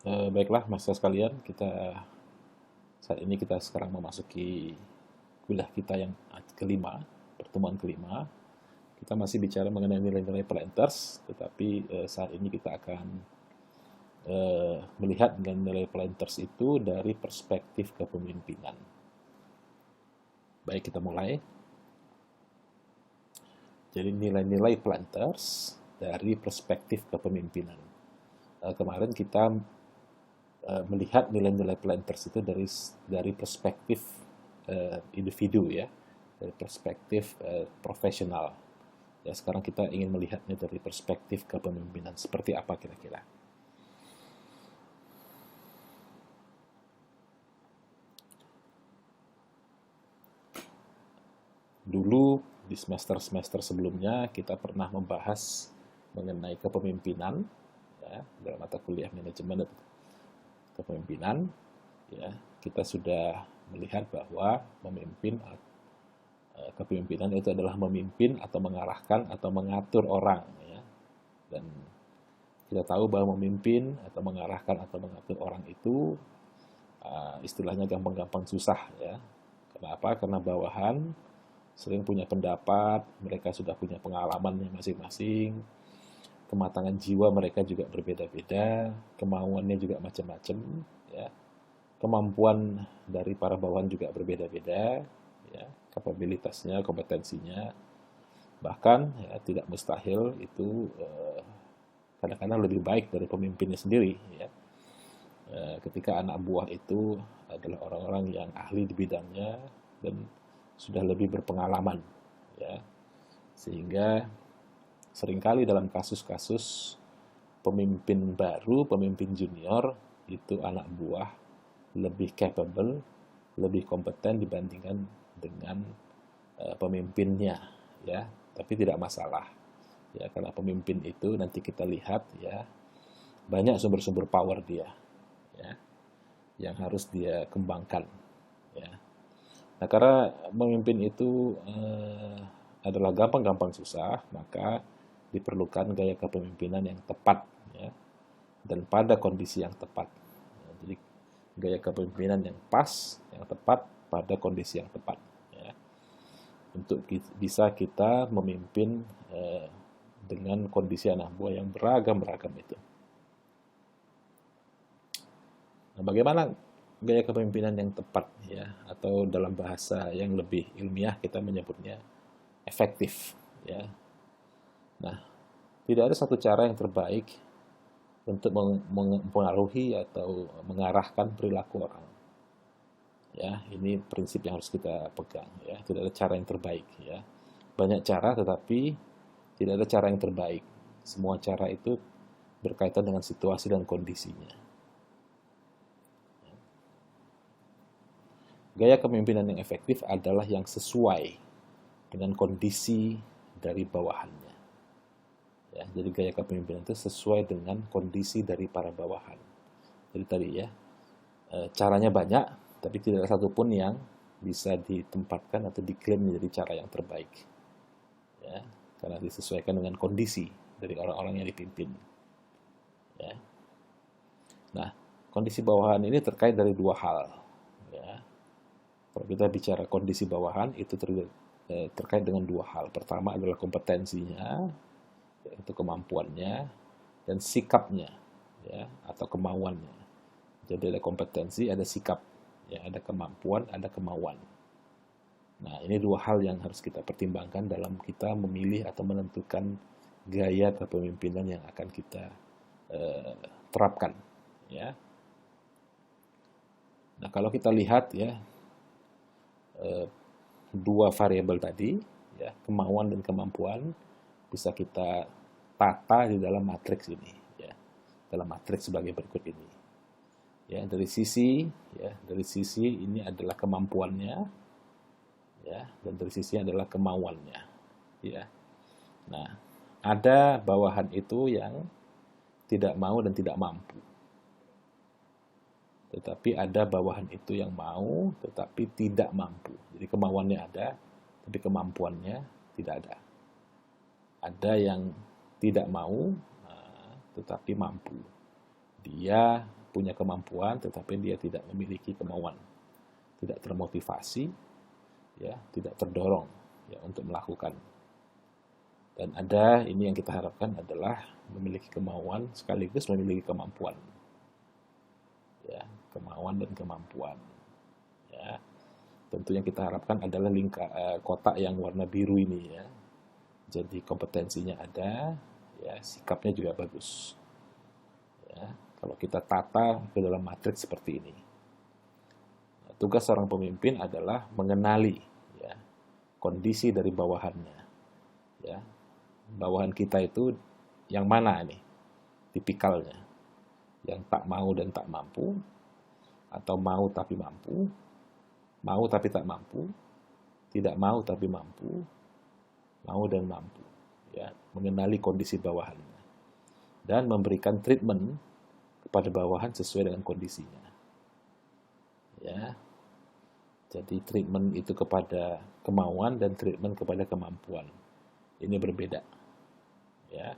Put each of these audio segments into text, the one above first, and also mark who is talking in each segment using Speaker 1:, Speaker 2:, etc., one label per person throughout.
Speaker 1: Baiklah, mahasiswa sekalian, saat ini kita sekarang memasuki kuliah kita yang kelima, pertemuan kelima. Kita masih bicara mengenai nilai-nilai Planters, tetapi saat ini kita akan melihat nilai-nilai Planters itu dari perspektif kepemimpinan. Baik, kita mulai. Jadi nilai-nilai Planters dari perspektif kepemimpinan. Kemarin kita melihat nilai-nilai Planters itu dari perspektif individu ya, dari perspektif profesional. Ya, sekarang kita ingin melihatnya dari perspektif kepemimpinan. Seperti apa kira-kira? Dulu di semester-semester sebelumnya kita pernah membahas mengenai kepemimpinan ya, dalam mata kuliah manajemen dan kepemimpinan. Ya, kita sudah melihat bahwa kepemimpinan itu adalah memimpin atau mengarahkan atau mengatur orang ya. Dan kita tahu bahwa memimpin atau mengarahkan atau mengatur orang itu istilahnya gampang-gampang susah ya. Kenapa? Karena bawahan sering punya pendapat, mereka sudah punya pengalamannya masing-masing, kematangan jiwa mereka juga berbeda-beda, kemauannya juga macam-macam ya. Kemampuan dari para bawahan juga berbeda-beda ya, kapabilitasnya, kompetensinya. Bahkan ya, tidak mustahil itu kadang-kadang lebih baik dari pemimpinnya sendiri ya. Ketika anak buah itu adalah orang-orang yang ahli di bidangnya dan sudah lebih berpengalaman ya. Sehingga seringkali dalam kasus-kasus pemimpin baru, pemimpin junior itu anak buah lebih capable, lebih kompeten dibandingkan dengan pemimpinnya ya. Tapi tidak masalah ya, karena pemimpin itu nanti kita lihat ya, banyak sumber-sumber power dia ya, yang harus dia kembangkan ya. Nah, karena memimpin itu adalah gampang-gampang susah, maka diperlukan gaya kepemimpinan yang tepat ya, dan pada kondisi yang tepat. Ya, jadi gaya kepemimpinan yang pas, yang tepat pada kondisi yang tepat ya, untuk bisa kita memimpin dengan kondisi anak buah yang beragam-beragam itu. Nah, bagaimana gaya kepemimpinan yang tepat ya, atau dalam bahasa yang lebih ilmiah kita menyebutnya efektif ya. Nah, tidak ada satu cara yang terbaik untuk mempengaruhi atau mengarahkan perilaku orang. Ya, ini prinsip yang harus kita pegang ya. Tidak ada cara yang terbaik ya. Banyak cara tetapi tidak ada cara yang terbaik. Semua cara itu berkaitan dengan situasi dan kondisinya. Gaya kepemimpinan yang efektif adalah yang sesuai dengan kondisi dari bawahannya. Ya, jadi gaya kepemimpinan itu sesuai dengan kondisi dari para bawahan. Jadi tadi ya, caranya banyak, tapi tidak ada satupun yang bisa ditempatkan atau diklaim menjadi cara yang terbaik. Ya, karena disesuaikan dengan kondisi dari orang-orang yang dipimpin. Ya. Nah, kondisi bawahan ini terkait dari dua hal. Ya. Kalau kita bicara kondisi bawahan itu terkait dengan dua hal. Pertama adalah kompetensinya, yaitu kemampuannya, dan sikapnya, ya, atau kemauannya. Jadi ada kompetensi, ada sikap, ya, ada kemampuan, ada kemauan. Nah, ini dua hal yang harus kita pertimbangkan dalam kita memilih atau menentukan gaya kepemimpinan yang akan kita terapkan, ya. Nah, kalau kita lihat ya, dua variabel tadi, ya, kemauan dan kemampuan, bisa kita tata di dalam matriks ini, ya, dalam matriks sebagai berikut ini. Ya, dari sisi ini adalah kemampuannya, ya, dan dari sisi adalah kemauannya, ya. Nah, ada bawahan itu yang tidak mau dan tidak mampu. Tetapi ada bawahan itu yang mau tetapi tidak mampu. Jadi kemauannya ada, tapi kemampuannya tidak ada. Ada yang tidak mau tetapi mampu. Dia punya kemampuan tetapi dia tidak memiliki kemauan, tidak termotivasi, ya, tidak terdorong ya untuk melakukan. Dan ada ini yang kita harapkan adalah memiliki kemauan sekaligus memiliki kemampuan. Ya, kemauan dan kemampuan. Ya. Tentu yang kita harapkan adalah kotak yang warna biru ini ya. Jadi kompetensinya ada, ya, sikapnya juga bagus. Ya, kalau kita tata ke dalam matriks seperti ini. Nah, tugas seorang pemimpin adalah mengenali ya, kondisi dari bawahannya. Ya, bawahan kita itu yang mana nih tipikalnya, yang tak mau dan tak mampu, atau mau tapi mampu, mau tapi tak mampu, tidak mau tapi mampu, mau dan mampu, ya, mengenali kondisi bawahannya dan memberikan treatment kepada bawahan sesuai dengan kondisinya, ya. Jadi treatment itu kepada kemauan dan treatment kepada kemampuan ini berbeda. Ya,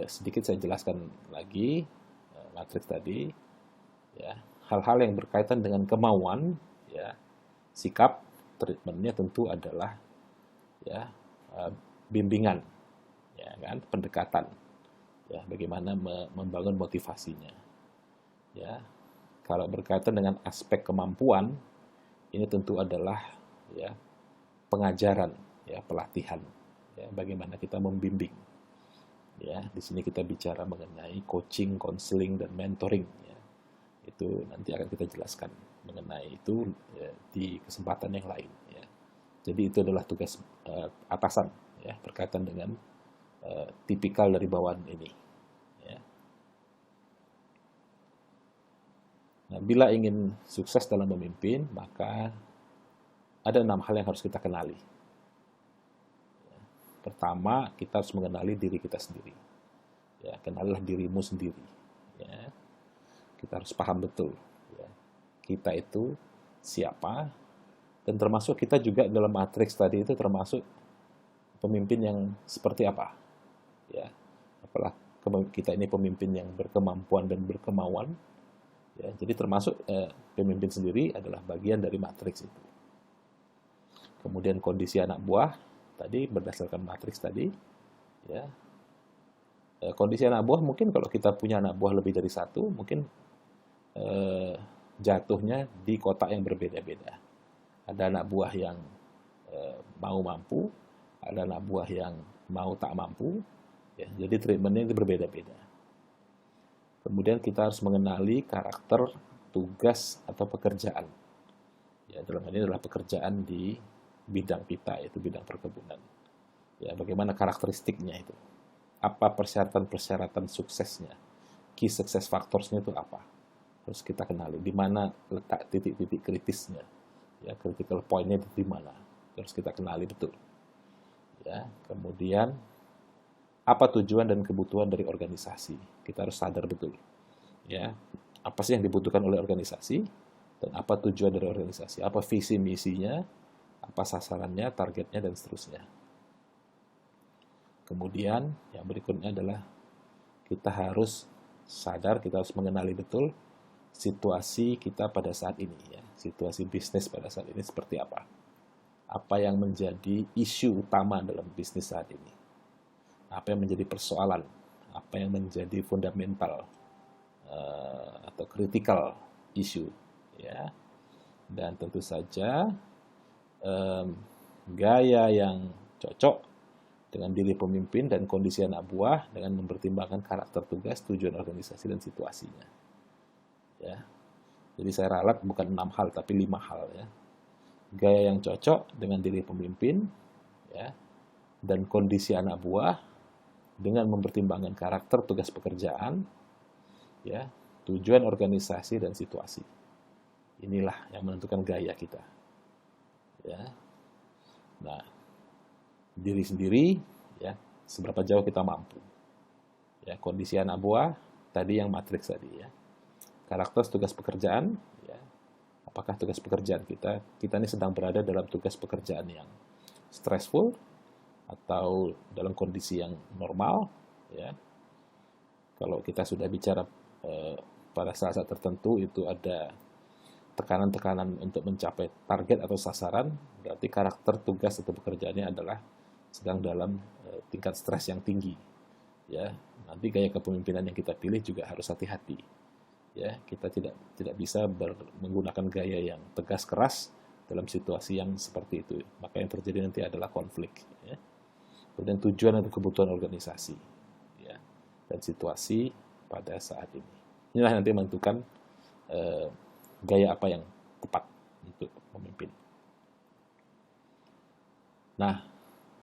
Speaker 1: sedikit saya jelaskan lagi matriks tadi. Ya, hal-hal yang berkaitan dengan kemauan, ya, sikap, treatmentnya tentu adalah ya bimbingan, ya kan, pendekatan, ya, bagaimana membangun motivasinya. Ya, kalau berkaitan dengan aspek kemampuan, ini tentu adalah ya pengajaran, ya, pelatihan, ya, bagaimana kita membimbing. Ya, di sini kita bicara mengenai coaching, counseling, dan mentoring. Ya. Itu nanti akan kita jelaskan mengenai itu ya, di kesempatan yang lain. Ya. Jadi itu adalah tugas atasan, ya, berkaitan dengan tipikal dari bawahan ini. Ya. Nah, bila ingin sukses dalam memimpin, maka ada 6 hal yang harus kita kenali. Pertama, kita harus mengenali diri kita sendiri. Ya, kenalilah dirimu sendiri. Ya. Kita harus paham betul. Ya. Kita itu siapa, dan termasuk kita juga dalam matriks tadi itu termasuk pemimpin yang seperti apa. Ya. Apalah kita ini pemimpin yang berkemampuan dan berkemauan. Ya, jadi termasuk pemimpin sendiri adalah bagian dari matriks itu. Kemudian kondisi anak buah tadi berdasarkan matriks tadi, ya. Kondisi anak buah mungkin kalau kita punya anak buah lebih dari satu, mungkin jatuhnya di kotak yang berbeda-beda. Ada anak buah yang mau mampu, ada anak buah yang mau tak mampu, ya. Jadi treatmentnya itu berbeda-beda. Kemudian kita harus mengenali karakter, tugas, atau pekerjaan. Ya, dalam hal ini adalah pekerjaan di bidang kita, yaitu bidang perkebunan. Ya, bagaimana karakteristiknya itu? Apa persyaratan-persyaratan suksesnya? Key success factors-nya itu apa? Terus kita kenali di mana letak titik-titik kritisnya. Ya, critical point-nya di mana? Terus kita kenali betul. Ya, kemudian apa tujuan dan kebutuhan dari organisasi? Kita harus sadar betul. Ya, apa sih yang dibutuhkan oleh organisasi dan apa tujuan dari organisasi? Apa visi misinya? Apa sasarannya, targetnya, dan seterusnya. Kemudian yang berikutnya adalah kita harus sadar, kita harus mengenali betul situasi kita pada saat ini, ya. Situasi bisnis pada saat ini seperti apa. Apa yang menjadi isu utama dalam bisnis saat ini. Apa yang menjadi persoalan, apa yang menjadi fundamental atau critical issue, ya. Dan tentu saja gaya yang cocok dengan diri pemimpin dan kondisi anak buah dengan mempertimbangkan karakter tugas, tujuan organisasi, dan situasinya. Ya. Jadi saya ralat bukan 6 hal tapi 5 hal, ya. Gaya yang cocok dengan diri pemimpin, ya, dan kondisi anak buah dengan mempertimbangkan karakter tugas pekerjaan, ya, tujuan organisasi dan situasi. Inilah yang menentukan gaya kita. Ya. Nah, diri sendiri, ya, seberapa jauh kita mampu. Ya, kondisi anak buah tadi yang matriks tadi, ya. Karakter tugas pekerjaan, ya. Apakah tugas pekerjaan kita ini sedang berada dalam tugas pekerjaan yang stressful atau dalam kondisi yang normal, ya. Kalau kita sudah bicara pada saat-saat tertentu itu ada tekanan-tekanan untuk mencapai target atau sasaran, berarti karakter tugas atau pekerjaannya adalah sedang dalam tingkat stres yang tinggi. Ya, nanti gaya kepemimpinan yang kita pilih juga harus hati-hati. Ya, kita tidak bisa menggunakan gaya yang tegas keras dalam situasi yang seperti itu. Maka yang terjadi nanti adalah konflik. Ya. Kemudian tujuan atau kebutuhan organisasi, ya, dan situasi pada saat ini. Inilah nanti menentukan gaya apa yang tepat untuk memimpin. Nah,